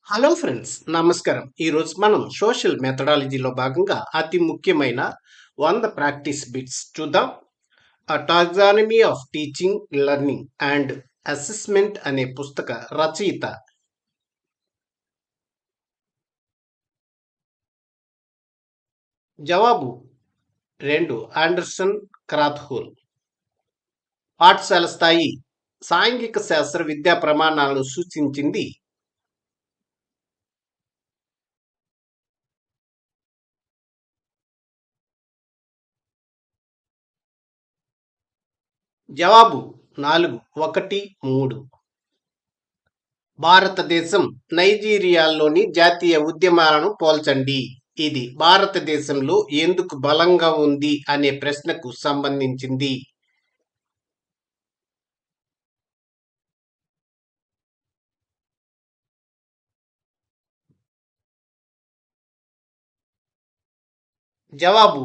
Hello friends, నమస్కారం. ఈరోజు మనం సోషల్ మెథడాలజీలో భాగంగా అతి ముఖ్యమైన 100 ప్రాక్టీస్ బిట్స్ చూద్దాం. Taxonomy of teaching, learning and assessment అనే పుస్తక రచయిత జవాబు 2 ఆండర్సన్ క్రాత్హోల్. పాఠశాల స్థాయి సాంఘిక శాస్త్ర విద్యా ప్రమాణాలను సూచించింది. జవాబు 4 1 3. భారతదేశం నైజీరియాలోని జాతీయ ఉద్యమాలను పోల్చండి. ఇది భారతదేశంలో ఎందుకు బలంగా ఉంది అనే ప్రశ్నకు సంబంధించింది. జవాబు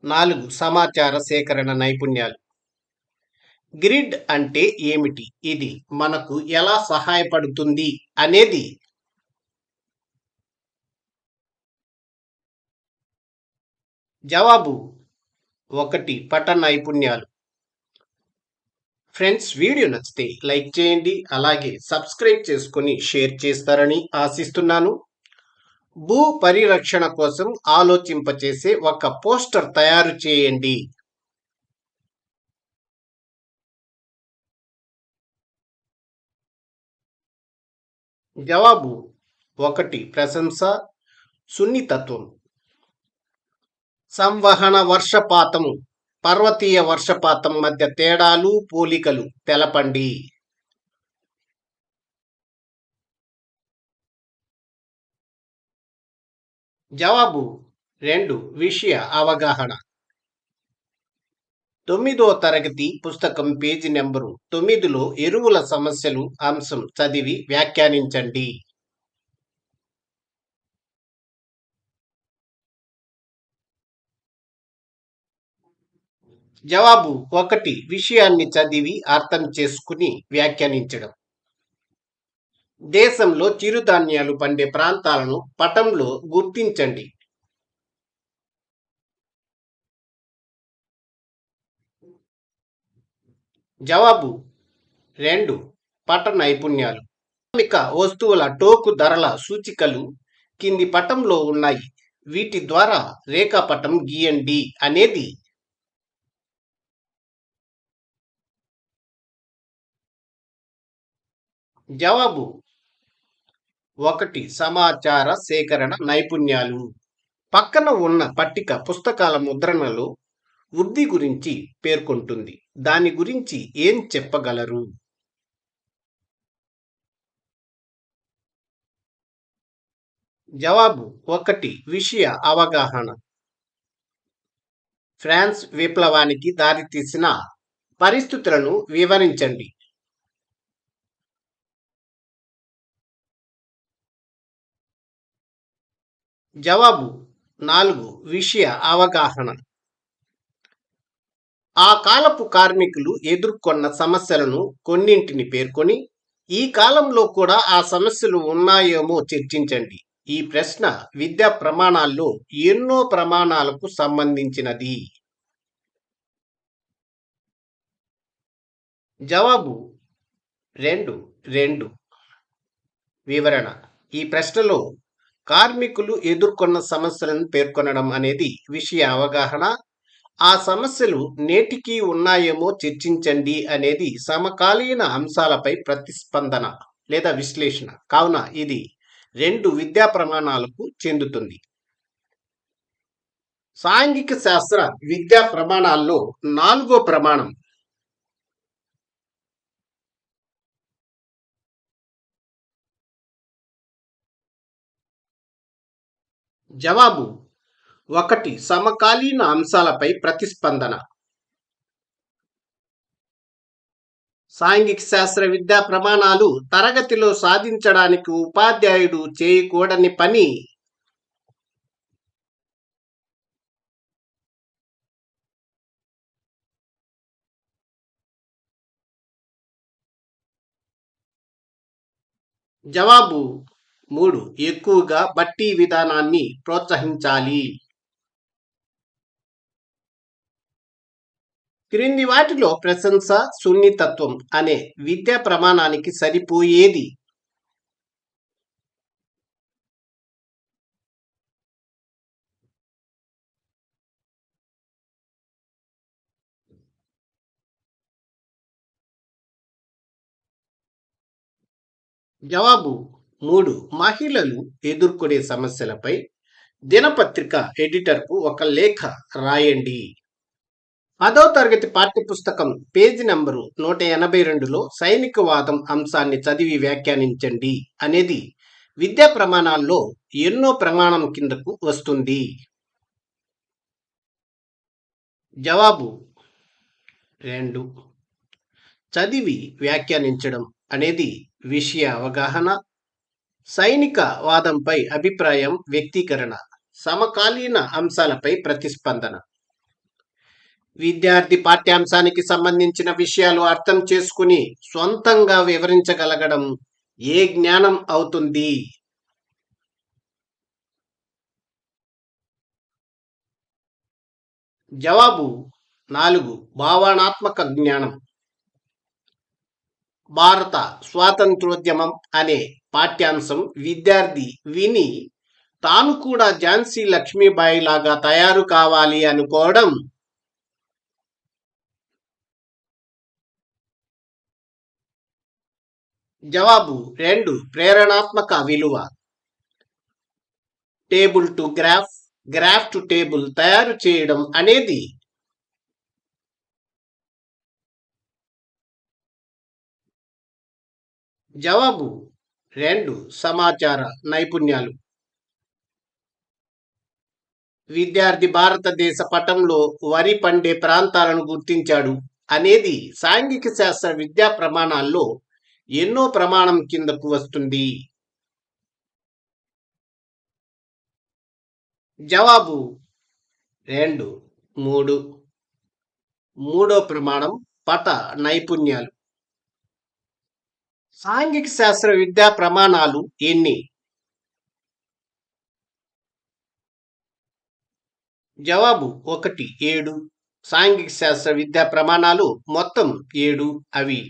4 సమాచార సేకరణ నైపుణ్యాలు. గ్రిడ్ అంటే ఏమిటి? ఇది మనకు ఎలా సహాయపడుతుంది అనేది. జవాబు 1 పఠన నైపుణ్యాలు. ఫ్రెండ్స్, వీడియో నచ్చితే లైక్ చేయండి, అలాగే సబ్స్క్రైబ్ చేసుకొని షేర్ చేస్తారని ఆశిస్తున్నాను. భూ పరిరక్షణ కోసం ఆలోచింపచేసే ఒక పోస్టర్ తయారు చేయండి. జవాబు 1 ప్రశంస, సున్నితత్వం. సంవహన వర్షపాతము, పర్వతీయ వర్షపాతం మధ్య తేడాలు, పోలికలు తెలపండి. జవాబు 2 విషయ అవగాహన. 9వ తరగతి పుస్తకం పేజీ నెంబరు 9లో ఎరువుల సమస్యలు అంశం చదివి వ్యాఖ్యానించండి. జవాబు 1 విషయాన్ని చదివి అర్థం చేసుకుని వ్యాఖ్యానించడం. దేశంలో చిరుధాన్యాలు పండే ప్రాంతాలను పటంలో గుర్తించండి. జవాబు 2 పఠన నైపుణ్యాలు. ప్రాథమిక వస్తువుల టోకు ధరల సూచికలు కింది పటంలో ఉన్నాయి. వీటి ద్వారా రేఖాపటం గీయండి అనేది. జవాబు 1 సమాచార సేకరణ నైపుణ్యాలు. పక్కన ఉన్న పట్టిక పుస్తకాల ముద్రణలో వృద్ధి గురించి పేర్కొంటుంది. దాని గురించి ఏం చెప్పగలరు? జవాబు 1 విషయ అవగాహన. ఫ్రాన్స్ విప్లవానికి దారితీసిన పరిస్థితులను వివరించండి. జవాబు 4 విషయ అవగాహన. ఆ కాలపు కార్మికులు ఎదుర్కొన్న సమస్యలను కొన్నింటిని పేర్కొని, ఈ కాలంలో కూడా ఆ సమస్యలు ఉన్నాయేమో చర్చించండి. ఈ ప్రశ్న విద్యా ప్రమాణాల్లో ఎన్నో ప్రమాణాలకు సంబంధించినది. జవాబు 2 వివరణ. ఈ ప్రశ్నలో కార్మికులు ఎదుర్కొన్న సమస్యలను పేర్కొనడం అనేది విషయ అవగాహన. ఆ సమస్యలు నేటికీ ఉన్నాయేమో చర్చించండి అనేది సమకాలీన అంశాలపై ప్రతిస్పందన లేదా విశ్లేషణ. కావున ఇది 2 విద్యా ప్రమాణాలకు చెందుతుంది. సాంఘిక శాస్త్ర విద్యా ప్రమాణాల్లో 4వ ప్రమాణం. జవాబు 1 సమకాలీన అంశాలపై ప్రతిస్పందన. సాంఘిక శాస్త్ర విద్యా ప్రమాణాలు తరగతిలో సాధించడానికి ఉపాధ్యాయుడు చేయకూడని పని. జవాబు 3. ఎక్కువగా బట్టి విధానాన్ని ప్రోత్సహించాలి. క్రింది వాటిలో ప్రశంస, సున్నితత్వం అనే విద్యా ప్రమాణానికి సరిపోయేది? జవాబు 3. మహిళలు ఎదుర్కొనే సమస్యలపై దినపత్రిక ఎడిటర్కు ఒక లేఖ రాయండి. 10వ తరగతి పాఠ్యపుస్తకం పేజీ నంబరు 182లో సైనికవాదం అంశాన్ని చదివి వ్యాఖ్యానించండి అనేది విద్యా ప్రమాణాల్లో ఎన్నో ప్రమాణం కిందకు వస్తుంది? జవాబు 2. చదివి వ్యాఖ్యానించడం అనేది విషయ అవగాహన, సైనిక వాదంపై అభిప్రాయం వ్యక్తీకరణ, సమకాలీన అంశాలపై ప్రతిస్పందన. విద్యార్థి పాఠ్యాంశానికి సంబంధించిన విషయాలు అర్థం చేసుకుని సొంతంగా వివరించగలగడం ఏ జ్ఞానం అవుతుంది? జవాబు 4. భావనాత్మక జ్ఞానం. భారత స్వాతంత్రోద్యమం అనే పాఠ్యాంశం విద్యార్థి విని తాను కూడా ఝాన్సీ లక్ష్మీబాయి లాగా తయారు కావాలి అనుకోవడం. జవాబు 2. ప్రేరణాత్మక విలువ. Table to graph, graph to table తయారు చేయడం అనేది. జవాబు 2. సమాచార నైపుణ్యాలు. విద్యార్థి భారతదేశ పటంలో వరి పండే ప్రాంతాలను గుర్తించాడు అనేది సాంఘిక శాస్త్ర విద్యా ప్రమాణాల్లో ఎన్నో ప్రమాణం కిందకు వస్తుంది? జవాబు 2. 3. మూడో ప్రమాణం పట నైపుణ్యాలు. సాంఘిక శాస్త్ర విద్యా ప్రమాణాలు ఎన్ని? జవాబు 1. 7. సాంఘిక శాస్త్ర విద్యా ప్రమాణాలు మొత్తం 7. అవి: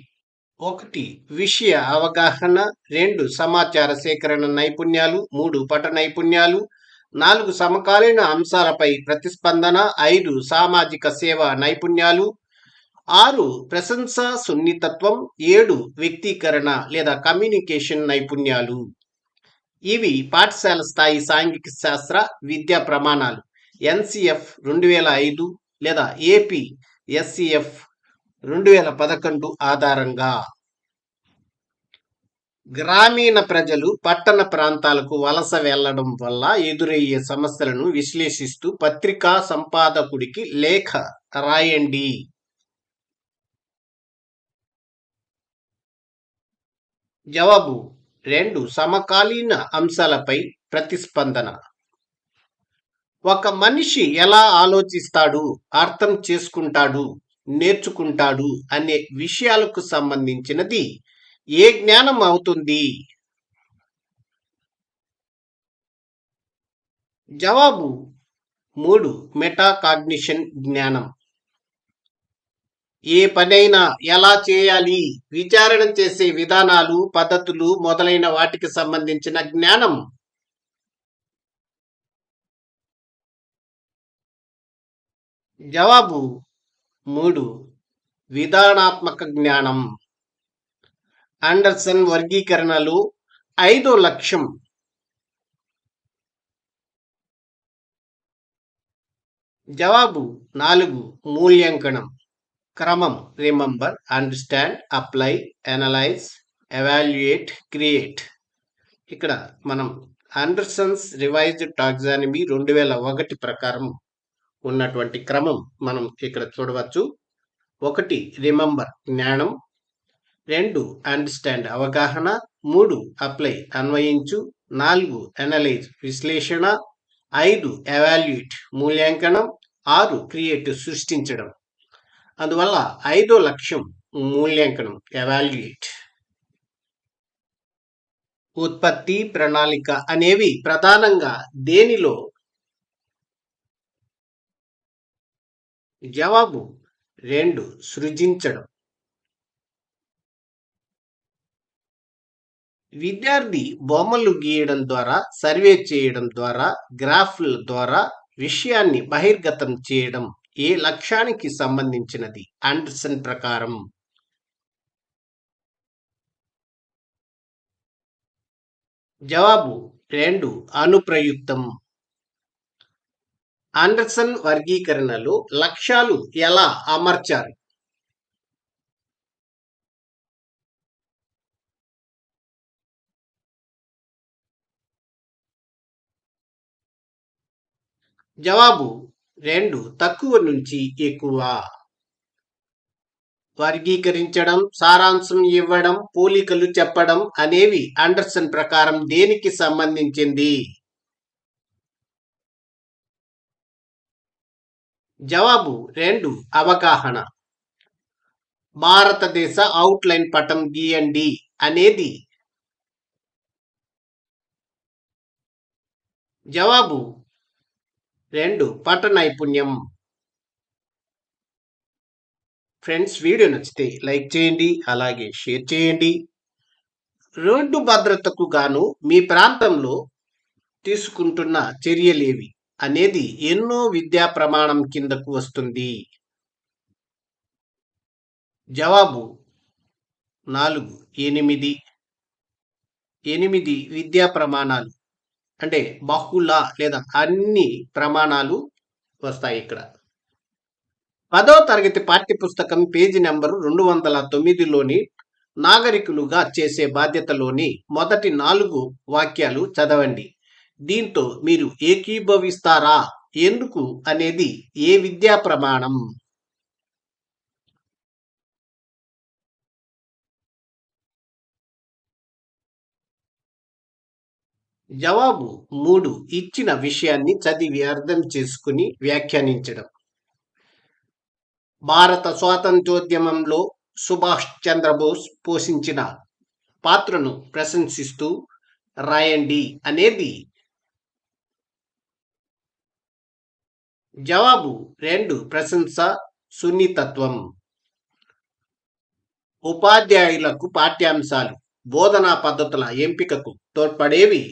1. విషయ అవగాహన, 2. సమాచార సేకరణ నైపుణ్యాలు, 3. పట నైపుణ్యాలు, 4. సమకాలీన అంశాలపై ప్రతిస్పందన, 5. సామాజిక సేవ నైపుణ్యాలు, 6. ప్రశంస సున్నితత్వం, 7. వ్యక్తీకరణ లేదా కమ్యూనికేషన్ నైపుణ్యాలు. ఇవి పాఠశాల స్థాయి సాంఘిక శాస్త్ర విద్యా ప్రమాణాలు NCF 2005 లేదా AP SCF 2011 ఆధారంగా. గ్రామీణ ప్రజలు పట్టణ ప్రాంతాలకు వలస వెళ్లడం వల్ల ఎదురయ్యే సమస్యలను విశ్లేషిస్తూ పత్రికా సంపాదకుడికి లేఖ రాయండి. జవాబు 2. సమకాలీన అంశాలపై ప్రతిస్పందన. ఒక మనిషి ఎలా ఆలోచిస్తాడు, అర్థం చేసుకుంటాడు, నేర్చుకుంటాడు అనే విషయాలకు సంబంధించినది ఏ జ్ఞానం అవుతుంది? జవాబు 3. మెటాకాగ్నిషన్ జ్ఞానం. ఏ పనైనా ఎలా చేయాలి, విచారణ చేసే విధానాలు, పద్ధతులు మొదలైన వాటికి సంబంధించిన జ్ఞానం. జవాబు 3. విధానాత్మక జ్ఞానం. అండర్సన్ వర్గీకరణలో 5వ లక్ష్యం. జవాబు 4. మూల్యాంకనం. క్రమం: remember, understand, apply, analyse, evaluate, create. ఇక్కడ మనం అండర్సన్స్ రివైజ్డ్ టాక్సానమీ 2001 ప్రకారం ఉన్నటువంటి క్రమం మనం ఇక్కడ చూడవచ్చు. 1. రిమెంబర్ జ్ఞానం, 2. అండర్స్టాండ్ అవగాహన, 3. అప్లై అన్వయించు, 4. అనలైజ్ విశ్లేషణ, 5. ఎవాల్యుయేట్ మూల్యాంకనం, 6. క్రియేట్ సృష్టించడం. అందువల్ల 5వ లక్ష్యం మూల్యాంకనం, ఎవాల్యుయేట్. ఉత్పత్తి, ప్రణాళిక అనేవి ప్రధానంగా దేనిలో? జవాబు 2 సృజించడం. విద్యార్థి బొమ్మలు గీయడం ద్వారా, సర్వే చేయడం ద్వారా, గ్రాఫ్ల ద్వారా విషయాన్ని బహిర్గతం చేయడం ఏ లక్ష్యానికి సంబంధించినది ఆండర్సన్ ప్రకారం? జవాబు 2 అనుప్రయుక్తం. ఆండర్సన్ వర్గీకరణలో లక్ష్యాలు ఎలా అమర్చారు? జవాబు 2 తక్కువ నుంచి ఎక్కువ. వర్గీకరించడం, సారాంశం ఇవ్వడం, పోలికలు చెప్పడం అనేవి ఆండర్సన్ ప్రకారం దేనికి సంబంధించింది? జవాబు 2 అవగాహన. భారతదేశ అవుట్లైన్ పటం గీయండి అనేది? జవాబు 2 పట నైపుణ్యం. ఫ్రెండ్స్, వీడియో నచ్చితే లైక్ చేయండి, అలాగే షేర్ చేయండి. రోడ్డు భద్రతకు గాను మీ ప్రాంతంలో తీసుకుంటున్న చర్యలేవి అనేది ఎన్నో విద్యా ప్రమాణం కిందకు వస్తుంది? జవాబు 4 8. 8 విద్యా ప్రమాణాలు, అంటే బహుళ లేదా అన్ని ప్రమాణాలు వస్తాయి ఇక్కడ. 10వ తరగతి పాఠ్య పుస్తకం పేజీ నెంబరు 209లోని నాగరికులుగా చేసే బాధ్యతలోని మొదటి 4 వాక్యాలు చదవండి. దీంతో మీరు ఏకీభవిస్తారా, ఎందుకు అనేది ఏ విద్యా ప్రమాణం? జవాబు 3 ఇచ్చిన విషయాన్ని చదివి అర్థం చేసుకుని వ్యాఖ్యానించడం. భారత స్వాతంత్ర్యోద్యమంలో సుభాష్ చంద్రబోస్ పోషించిన పాత్రను ప్రశంసిస్తూ రాయండి అనేది? జవాబు 2 ప్రశంస, సున్నితత్వం. ఉపాధ్యాయులకు పాఠ్యాంశాలు, బోధనా పద్ధతుల ఎంపికకు తోడ్పడేవి?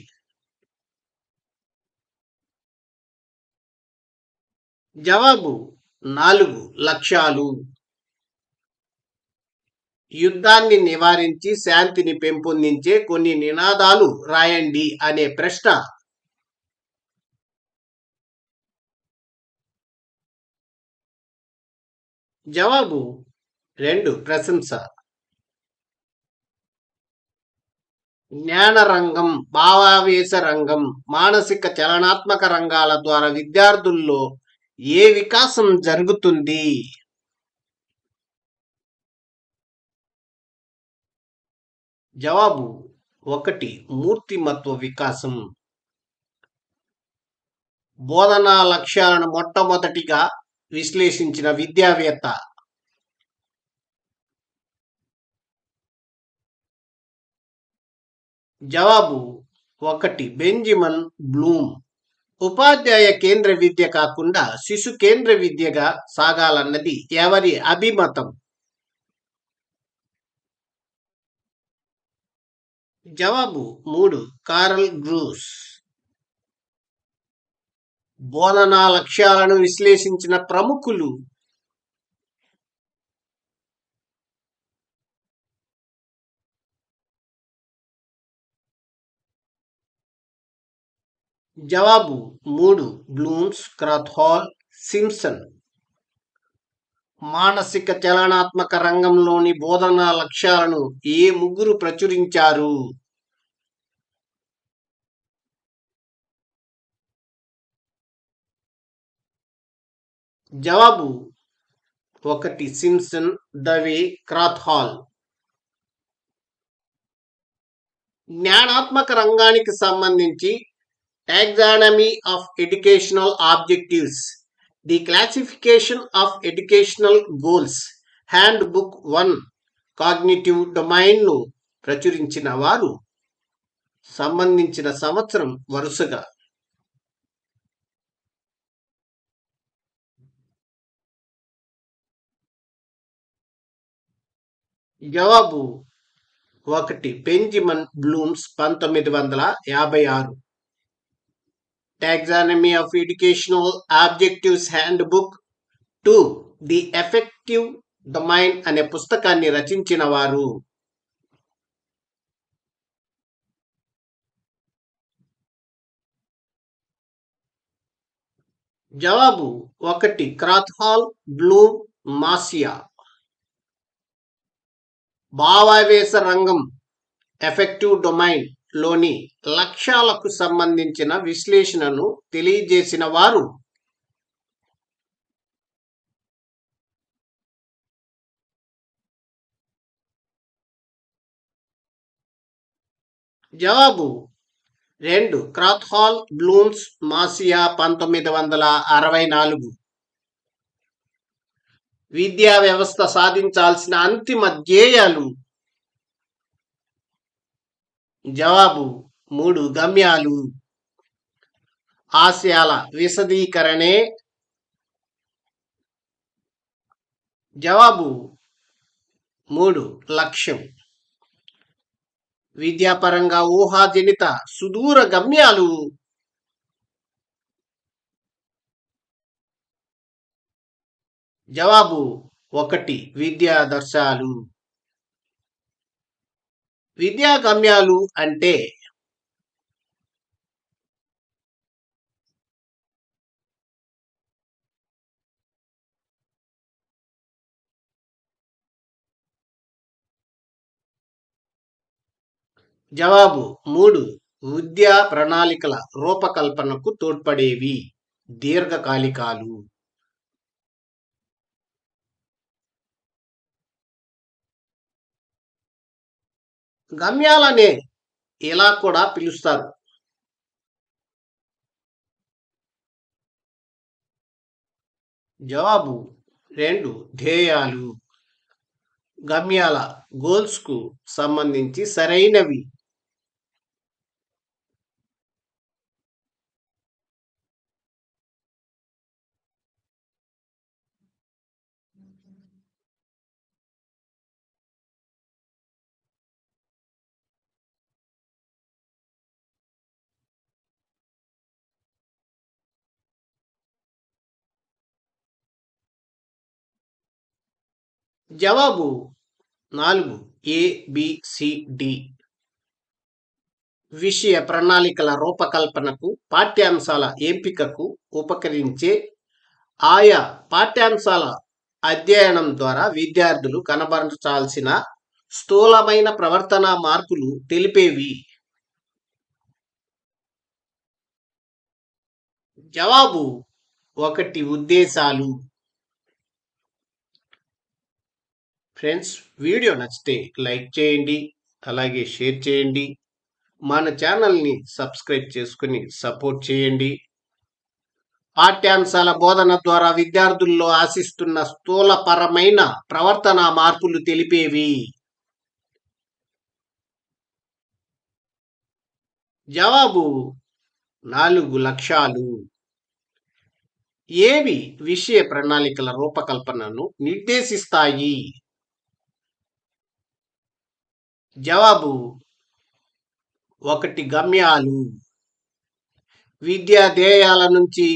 జవాబు 4 లక్ష్యాలు. యుద్ధాన్ని నివారించి శాంతిని పెంపొందించే కొన్ని నినాదాలు రాయండి అనే ప్రశ్న? జవాబు 2 ప్రశంస. జ్ఞాన రంగం, భావావేశ రంగం, మానసిక చలనాత్మక రంగాల ద్వారా విద్యార్థుల్లో ఏ వికాసం జరుగుతుంది? జవాబు 1 మూర్తిమత్వ వికాసం. బోధనా లక్ష్యాలను మొట్టమొదటిగా విశ్లేషించిన విద్యావేత్త? జవాబు 1 బెంజమిన్ బ్లూమ్. ఉపాధ్యాయ కేంద్ర విద్య కాకుండా శిశు కేంద్ర విద్యగా సాగాలన్నది ఎవరి అభిమతం? జవాబు 3 కార్ల్ గ్రూస్. బోధనా లక్ష్యాలను విశ్లేషించిన ప్రముఖులు? జవాబు 3 బ్లూమ్స్, క్రాత్హాల్, సింప్సన్. మానసిక చలనాత్మక రంగంలోని బోధనా లక్ష్యాలను ఏ ముగ్గురు ప్రచురించారు? జవాబు 1 సింప్సన్, దవే, క్రాత్హాల్. జ్ఞానాత్మక రంగానికి సంబంధించి taxonomy of educational objectives, the classification of educational goals, handbook 1 cognitive డొమైన్ను ప్రచురించిన వారు? సంబంధించిన సంవత్సరం వరుసగా. జవాబు 1 Benjamin Blooms 1956. Taxonomy of educational objectives handbook 2 the affective domain అనే పుస్తకాన్ని రచించిన వారు. జవాబు 1 క్రాత్హాల్ బ్లూమ్ మాసియా. భావావేశ రంగం ఎఫెక్టివ్ డొమైన్ లోని లక్ష్యాలకు సంబంధించిన విశ్లేషణను తెలియజేసిన వారు. జవాబు 2 క్రాత్హాల్ బ్లూమ్స్ మాసియా 1964. విద్యా వ్యవస్థ సాధించాల్సిన అంతిమ ధ్యేయాలు. జవాబు 3 గమ్యాలు. ఆశయాల విశదీకరణే. జవాబు 3 లక్ష్యం. విద్యాపరంగా ఊహాజనిత సుదూర గమ్యాలు. జవాబు 1 విద్యాదర్శాలు. విద్యా గమ్యాలు అంటే జవాబు 3 విద్యా ప్రణాళికల రూపకల్పనకు తోడ్పడేవి, దీర్ఘకాలికాలు. గమ్యాలనే ఇలా కూడా పిలుస్తారు. జవాబు 2 ధ్యేయాలు. గమ్యాల గోల్స్ కు సంబంధించి సరైనవి. జవాబు 4 ABCD. విషయ ప్రణాళికల రూపకల్పనకు, పాఠ్యాంశాల ఎంపికకు ఉపకరించే ఆయా పాఠ్యాంశాల అధ్యయనం ద్వారా విద్యార్థులు కనబరచాల్సిన స్థూలమైన ప్రవర్తనా మార్పులు తెలిపేవి. జవాబు 1 ఉద్దేశాలు. ఫ్రెండ్స్, వీడియో నచ్చితే లైక్ చేయండి, అలాగే షేర్ చేయండి. మన ఛానల్ని సబ్స్క్రైబ్ చేసుకుని సపోర్ట్ చేయండి. పాఠ్యాంశాల బోధన ద్వారా విద్యార్థుల్లో ఆశిస్తున్న స్థూలపరమైన ప్రవర్తనా మార్పులు తెలిపేవి. జవాబు 4 లక్ష్యాలు. ఏవి విషయ ప్రణాళికల రూపకల్పనను నిర్దేశిస్తాయి? జవాబు 1 గమ్యాలు. విద్యా ధ్యేయాల నుంచి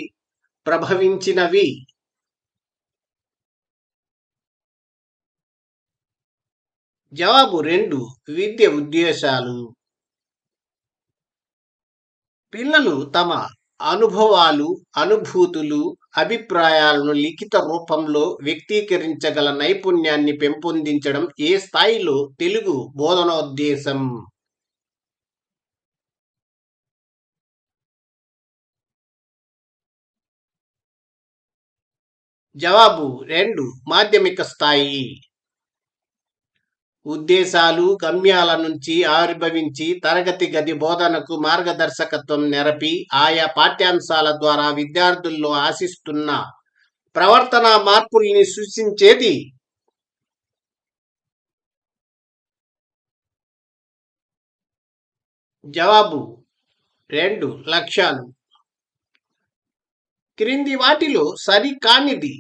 ప్రభవించినవి. జవాబు 2 విద్య ఉద్దేశాలు. పిల్లలు తమ అనుభవాలు, అనుభూతులు, అభిప్రాయాలను లిఖిత రూపంలో వ్యక్తీకరించగల నైపుణ్యాన్ని పెంపొందించడం ఏ స్థాయిలో తెలుగు బోధనోద్దేశం? జవాబు 2 మాధ్యమిక స్థాయి. ఉద్దేశాలు, గమ్యాల నుంచి ఆవిర్భవించి తరగతి గది బోధనకు మార్గదర్శకత్వం నెరపి ఆయా పాఠ్యాంశాల ద్వారా విద్యార్థుల్లో ఆశిస్తున్న ప్రవర్తనా మార్పుల్ని సూచించేది. జవాబు 2 లక్ష్యాలు. క్రింది వాటిలో సరికానిది.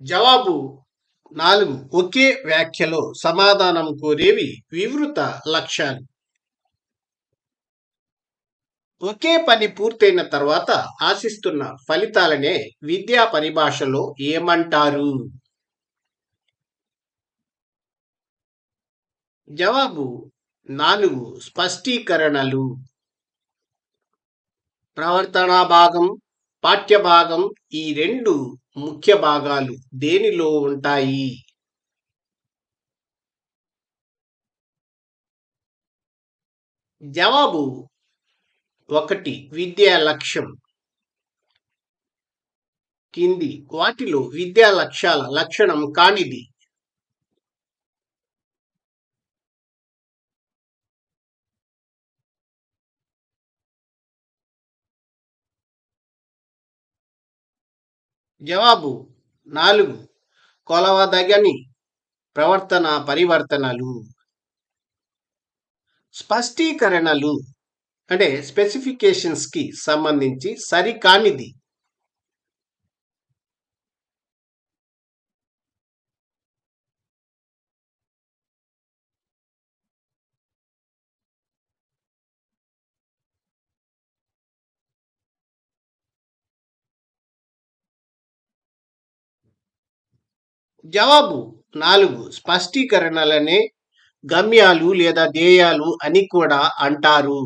జవాబు 4 ఒకే వ్యాఖ్యలో సమాధానం కోరేవి వివృత లక్ష్యాలు. ఒకే పని పూర్తయిన తర్వాత ఆశిస్తున్న ఫలితాలనే విద్యా పరిభాషలో ఏమంటారు? జవాబు 4 స్పష్టీకరణలు. ప్రవర్తనా భాగం, పాఠ్య భాగం ఈ రెండు ముఖ్య భాగాలు దేనిలో ఉంటాయి? జవాబు 1 విద్యా లక్ష్యం. కింది వాటిలో విద్యా లక్ష్యాల లక్షణం కానిది. జవాబు 4 కొలవదగని ప్రవర్తన పరివర్తనలు. స్పష్టీకరణలు అంటే స్పెసిఫికేషన్స్ కి సంబంధించి సరికానిది. జవాబు 4 స్పష్టీకరణలనే గమ్యాలు లేదా ధ్యేయాలు అని కూడా అంటారు.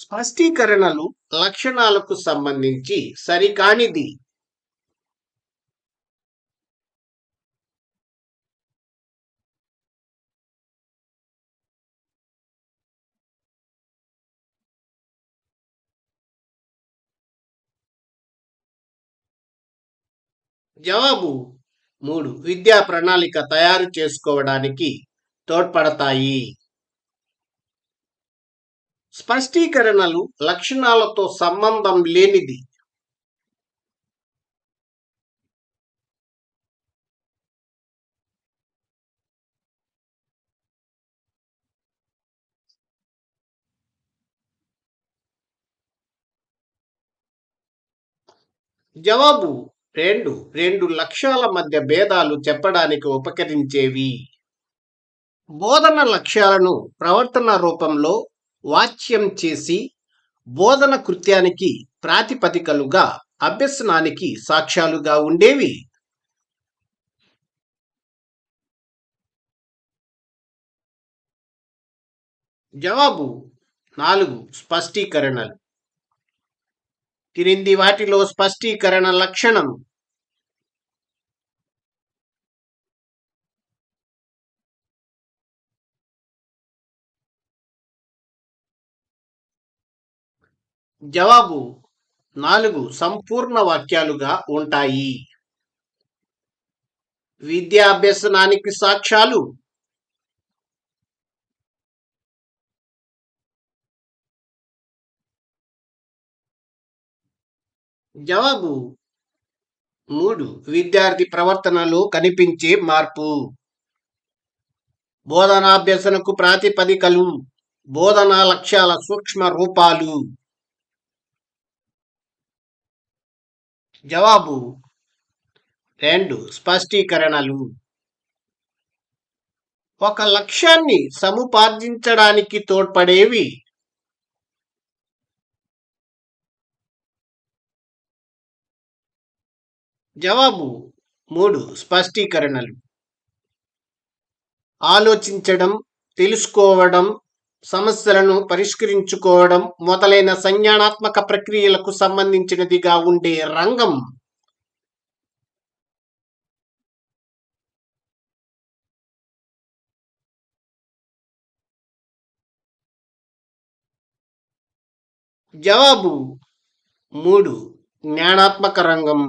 స్పష్టీకరణలు లక్షణాలకు సంబంధించి సరికానిది. జవాబు 3 విద్యా ప్రణాళిక తయారు చేసుకోవడానికి తోడ్పడతాయి. స్పష్టీకరణలు లక్షణాలతో సంబంధం లేనిది. జవాబు 2 లక్ష్యాల మధ్య భేదాలు చెప్పడానికి ఉపకరించేవి. బోధన లక్ష్యాలను ప్రవర్తన రూపంలో వాచ్యం చేసి బోధన కృత్యానికి ప్రాతిపదికలుగా అభ్యసనానికి సాక్ష్యాలుగా ఉండేవి. జవాబు 4 స్పష్టీకరణలు. క్రింది వాటిలో స్పష్టీకరణ లక్షణం. జవాబు 4 సంపూర్ణ వాక్యాలుగా ఉంటాయి. విద్యాభ్యసనానికి సాక్ష్యాలు. జవాబు 3 విద్యార్థి ప్రవర్తనలో కనిపించే మార్పు. బోధనాభ్యసనకు ప్రాతిపదికలు. బోధనా లక్ష్యాల సూక్ష్మ రూపాలు. జవాబు 2 స్పష్టీకరణలు. ఒక లక్ష్యాన్ని సముపార్జించడానికి తోడ్పడేవి. జవాబు 3 స్పష్టీకరణలు. ఆలోచించడం, తెలుసుకోవడం, సమస్యలను పరిష్కరించుకోవడం మొదలైన సంజ్ఞానాత్మక ప్రక్రియలకు సంబంధించినదిగా ఉండే రంగం. జవాబు 3 జ్ఞానాత్మక రంగం.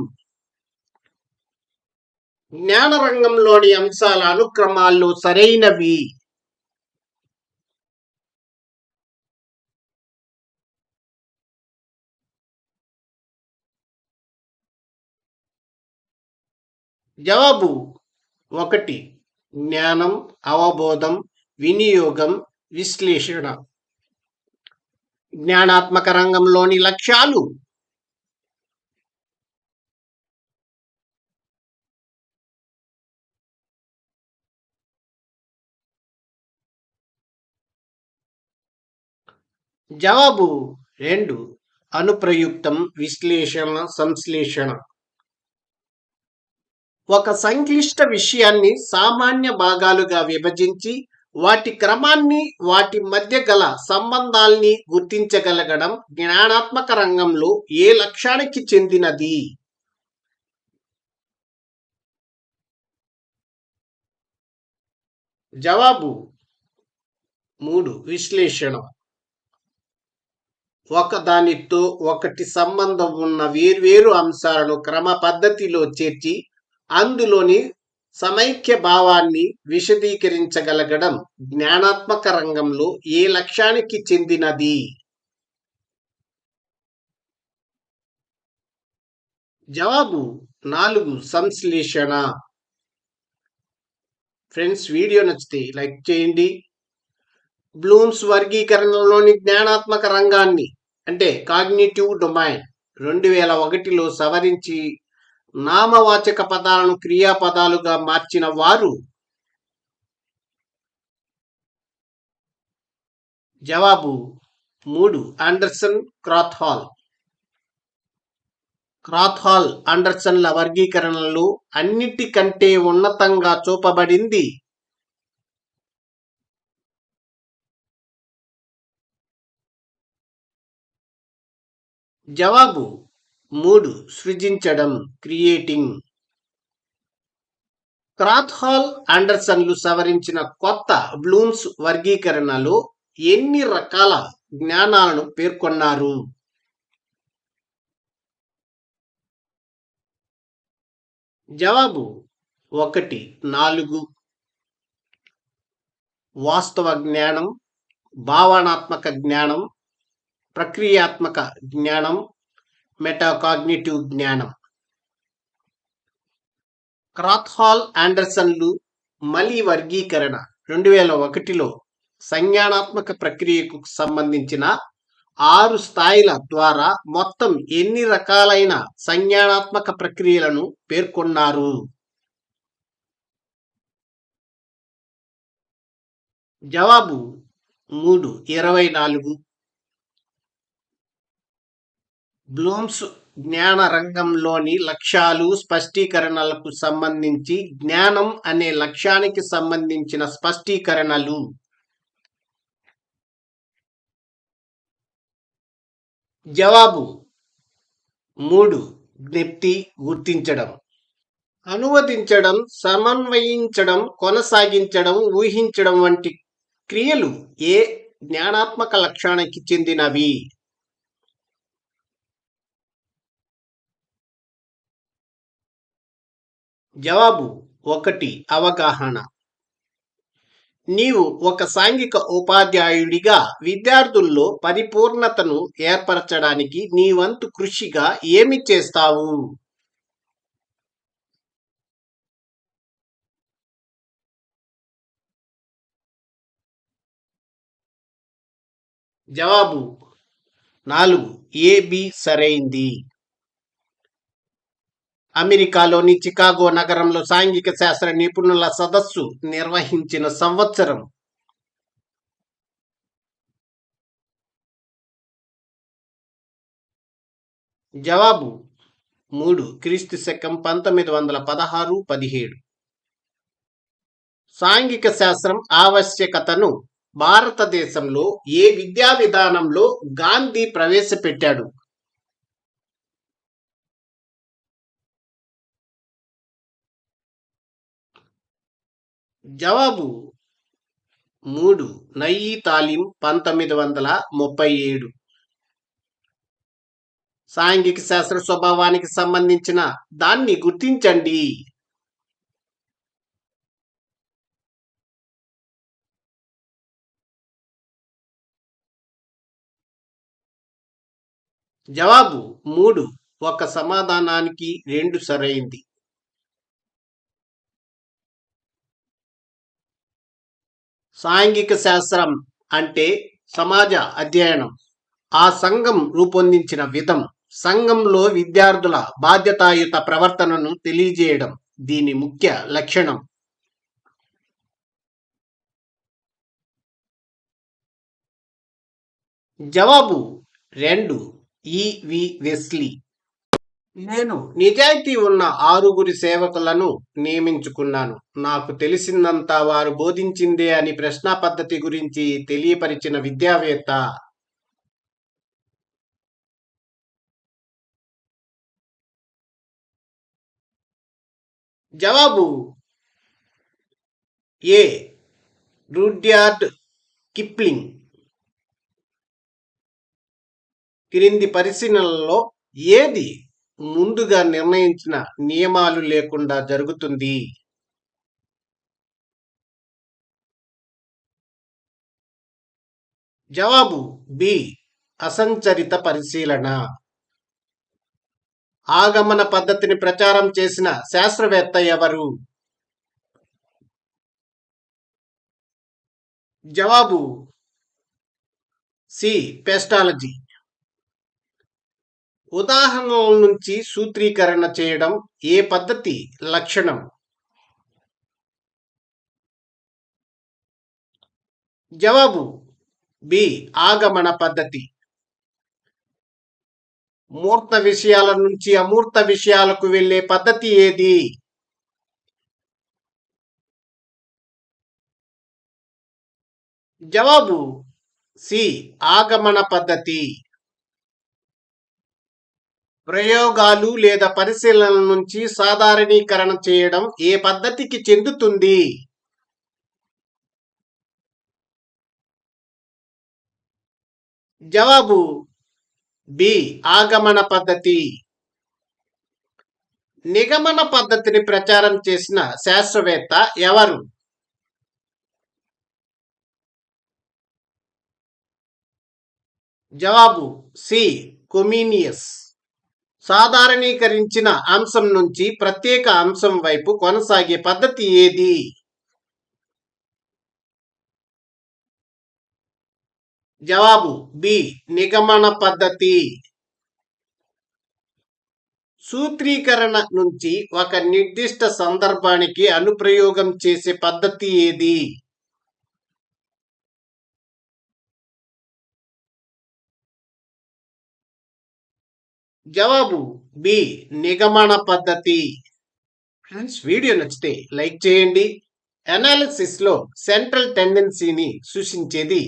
జ్ఞాన రంగంలోని అంశాల అనుక్రమాల్లో సరైనవి. జవాబు 1. జ్ఞానం, అవబోధం, వినియోగం, విశ్లేషణ. జ్ఞానాత్మక రంగంలోని లక్ష్యాలు. జవాబు 2. అనుప్రయుక్తం, విశ్లేషణ, సంశ్లేషణ. ఒక సంక్లిష్ట విషయాన్ని సామాన్య భాగాలుగా విభజించి వాటి క్రమాన్ని, వాటి మధ్య గల సంబంధాల్ని గుర్తించగలగడం జ్ఞానాత్మక రంగంలో ఏ లక్ష్యానికి చెందినది? జవాబు 3. విశ్లేషణ. ఒకదానితో ఒకటి సంబంధం ఉన్న వేర్వేరు అంశాలను క్రమ పద్ధతిలో చేర్చి అందులోని సమైక్య భావాన్ని విశదీకరించగలగడం జ్ఞానాత్మక రంగంలో ఏ లక్ష్యానికి చెందినది? జవాబు 4. సంశ్లేషణ. ఫ్రెండ్స్, వీడియో నచ్చితే లైక్ చేయండి. బ్లూమ్స్ వర్గీకరణలోని జ్ఞానాత్మక రంగాన్ని అంటే కాగ్నిటివ్ డొమైన్ 2001లో సవరించి నామవాచక పదాలను క్రియాపదాలుగా మార్చిన వారు? జవాబు 3. ఆండర్సన్, క్రాత్హాల్. క్రాత్హాల్, ఆండర్సన్ల వర్గీకరణలో అన్నిటికంటే ఉన్నతంగా చూపబడింది? జవాబు 3. సృజించడం, క్రియేటింగ్. క్రాత్హాల్, ఆండర్సన్లు సవరించిన కొత్త బ్లూమ్స్ వర్గీకరణలో ఎన్ని రకాల జ్ఞానాలను పేర్కొన్నారు? జవాబు 1. 4. వాస్తవ జ్ఞానం, భావనాత్మక జ్ఞానం, ప్రక్రియాత్మక జ్ఞానం, మెటాకాగ్నిటివ్ జ్ఞానం. క్రాత్హాల్, ఆండర్సన్లు మలి వర్గీకరణ 2001లో సంజ్ఞానాత్మక ప్రక్రియకు సంబంధించిన 6 స్థాయిల ద్వారా మొత్తం ఎన్ని రకాలైన సంజ్ఞానాత్మక ప్రక్రియలను పేర్కొన్నారు? జవాబు 3. 24. బ్లూమ్స్ జ్ఞాన రంగంలోని లక్ష్యాలు, స్పష్టీకరణలకు సంబంధించి జ్ఞానం అనే లక్ష్యానికి సంబంధించిన స్పష్టీకరణలు. జవాబు 3. జ్ఞప్తి, గుర్తించడం. అనువదించడం, సమన్వయించడం, కొనసాగించడం, ఊహించడం వంటి క్రియలు ఏ జ్ఞానాత్మక లక్ష్యానికి చెందినవి? జవాబు 1. అవగాహన. నీవు ఒక సాంఘిక ఉపాధ్యాయుడిగా విద్యార్థుల్లో పరిపూర్ణతను ఏర్పరచడానికి నీ వంతు కృషిగా ఏమి చేస్తావు? జవాబు 4. ఏబి సరైంది. అమెరికాలోని చికాగో నగరంలో సాంఘిక శాస్త్ర నిపుణుల సదస్సు నిర్వహించిన సంవత్సరం? జవాబు 3. క్రీస్తు శకం 1916-17. సాంఘిక శాస్త్రం ఆవశ్యకతను భారతదేశంలో ఏ విద్యా విధానంలో గాంధీ ప్రవేశపెట్టాడు? జవాబు 3. నయీ తాలీం 1937. సాంఘిక శాస్త్ర స్వభావానికి సంబంధించిన దాన్ని గుర్తించండి. జవాబు 3. ఒక సమాధానానికి 2 సరైంది. సాంఘిక శాస్త్రం అంటే సమాజ అధ్యయనం. ఆ సంఘం రూపొందించిన విధం, సంఘంలో విద్యార్థుల బాధ్యతాయుత ప్రవర్తనను తెలియజేయడం దీని ముఖ్య లక్షణం. జవాబు 2. ఈవి వెస్లీ. నేను నిజాయితీ ఉన్న 6 సేవకులను నియమించుకున్నాను. నాకు తెలిసిందంతా వారు బోధించిందే అని ప్రశ్న పద్ధతి గురించి తెలియపరిచిన విద్యావేత్త. జవాబు ఏ. Rudyard Kipling. క్రింది పరిశీలనలలో ఏది ముందుగా నిర్ణయించిన నియమాలు లేకుండా జరుగుతుంది? జవాబు బి. అసంచరిత పరిశీలన. ఆగమన పద్ధతిని ప్రచారం చేసిన శాస్త్రవేత్త ఎవరు? జవాబు సి. పెస్టాలజీ. ఉదాహరణల నుంచి సూత్రీకరణ చేయడం ఏ పద్ధతి లక్షణం? జవాబు బి. ఆగమన పద్ధతి. మూర్త విషయాల నుంచి అమూర్త విషయాలకు వెళ్ళే పద్ధతి ఏది? జవాబు సి. ఆగమన పద్ధతి. ప్రయోగాలు లేదా పరిశీలనల నుంచి సాధారణీకరణ చేయడం ఏ పద్ధతికి చెందుతుంది? జవాబు బి. ఆగమన పద్ధతి. నిగమన పద్ధతిని ప్రచారం చేసిన శాస్త్రవేత్త ఎవరు? జవాబు సి. కొమీనియస్. సాధారణీకరించిన అంశం నుంచి ప్రత్యేక అంశం వైపు కొనసాగే పద్ధతి ఏది? జవాబు బి. నిగమన పద్ధతి. సూత్రీకరణ నుంచి ఒక నిర్దిష్ట సందర్భానికి అనుప్రయోగం చేసే పద్ధతి ఏది? జవాబు బి. నిగమన పద్ధతి. ఫ్రెండ్స్, వీడియో నచ్చితే లైక్ చేయండి. అనాలిసిస్ లో సెంట్రల్ టెండెన్సీని సూచించేది?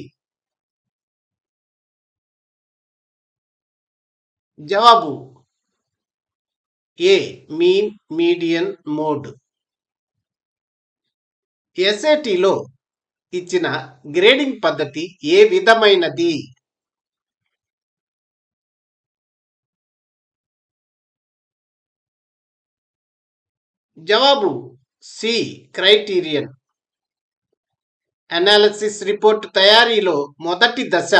జవాబు ఏ. Mean median mode. ఎస్ఏటిలో ఇచ్చిన గ్రేడింగ్ పద్ధతి ఏ విధమైనది? జవాబు సి. క్రైటీరియన్. అనాలిసిస్ రిపోర్ట్ తయారీలో మొదటి దశ?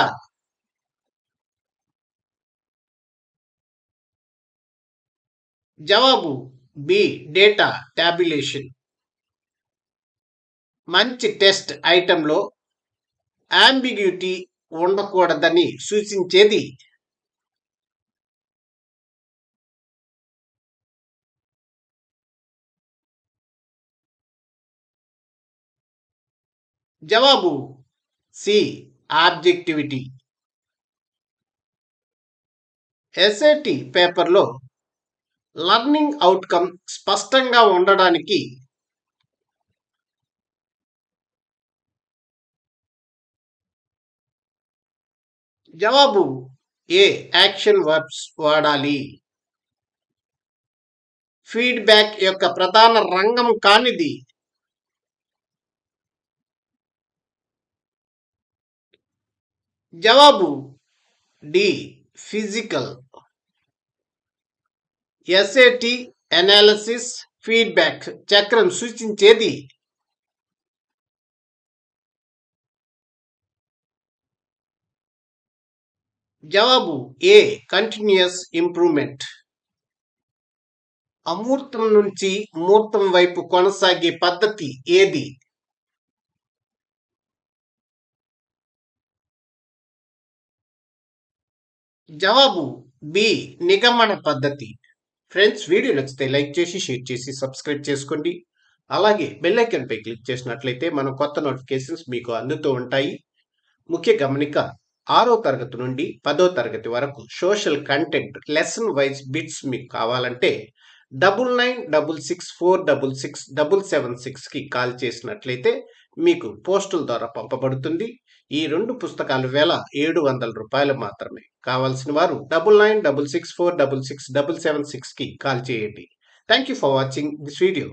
జవాబు బి. Data tabulation. మంచి టెస్ట్ ఐటెంలో అంబిగ్యూటీ ఉండకూడదని సూచించేది? జవాబు సి. ఆబ్జెక్టివిటీ. ఎస్ఏటి పేపర్లో లర్నింగ్ అవుట్కమ్ స్పష్టంగా ఉండడానికి? జవాబు ఏ. యాక్షన్ వర్బ్స్ వాడాలి. ఫీడ్బ్యాక్ యొక్క ప్రధాన రంగం కానిది? జవాబు D. Physical. SAT analysis feedback చక్రం సూచించేది? జవాబు ఏ కంటిన్యూయస్ ఇంప్రూవ్మెంట్. అమూర్తం నుంచి మూర్తం వైపు కొనసాగే పద్ధతి ఏది? జవాబు బి నిగమన పద్ధతి. ఫ్రెండ్స్, వీడియో నచ్చితే లైక్ చేసి షేర్ చేసి సబ్స్క్రైబ్ చేసుకోండి. అలాగే బెల్ ఐకాన్ పై క్లిక్ చేసినట్లయితే మనం కొత్త నోటిఫికేషన్స్ మీకు అందుతూ ఉంటాయి. ముఖ్య గమనిక, 6వ తరగతి నుండి 10వ తరగతి వరకు social content lesson wise bits మీకు కావాలంటే 9966466776కి కాల్ చేసినట్లయితే మీకు పోస్టుల ద్వారా పంపబడుతుంది. ఈ 2 పుస్తకాలు వేల రూ. 700 మాత్రమే. కావాల్సిన వారు 9966466776కి కాల్ చేయండి. Thank you for watching this video.